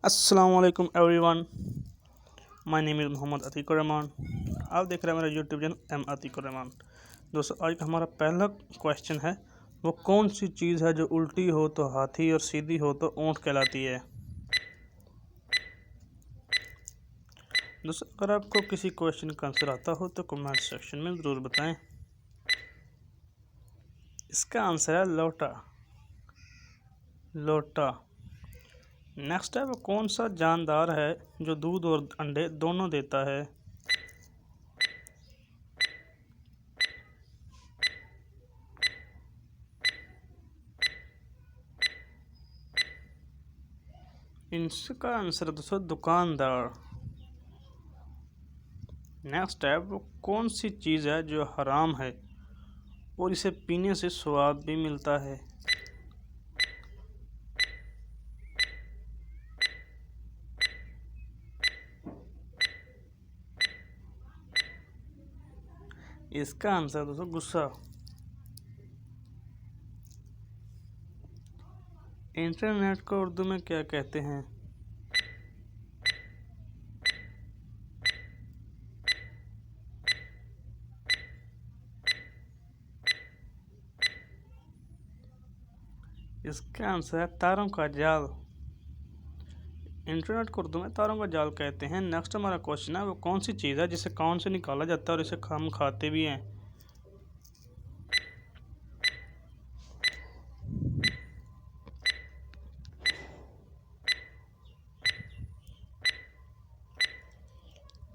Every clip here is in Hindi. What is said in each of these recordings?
अस्सलामुअलैकुम everyone, my name is Mohammad Atiqur Rahman. आप देख रहे हैं मेरा YouTube channel M Atiqur Rahman. दोस्तों, आज का हमारा पहला क्वेश्चन है, वो कौन सी चीज़ है जो उल्टी हो तो हाथी और सीधी हो तो ऊँट कहलाती है। दोस्तों, अगर आपको किसी क्वेश्चन का आंसर आता हो तो कमेंट सेक्शन में ज़रूर बताएं। इसका आंसर है लोटा। लोटा। नेक्स्ट है, वो कौन सा जानदार है जो दूध और अंडे दोनों देता है। इसका आंसर दोस्तों दुकानदार। नेक्स्ट है, वो कौन सी चीज़ है जो हराम है और इसे पीने से स्वाद भी मिलता है। इसका आंसर दोस्तों गुस्सा। इंटरनेट को उर्दू में क्या कहते हैं। इसका आंसर है तारों का जाल। इंटरनेट को उर्दू में तारों का जाल कहते हैं। नेक्स्ट हमारा क्वेश्चन है, वो कौन सी चीज़ है जिसे कान से निकाला जाता है और इसे हम खाते भी हैं।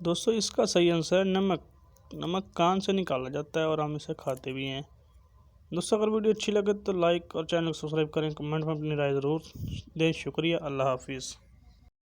दोस्तों, इसका सही आंसर है नमक। नमक कान से निकाला जाता है और हम इसे खाते भी हैं। दोस्तों, अगर वीडियो अच्छी लगे तो लाइक और चैनल को सब्सक्राइब करें। कमेंट में अपनी राय ज़रूर दें। शुक्रिया। अल्लाह हाफिज़।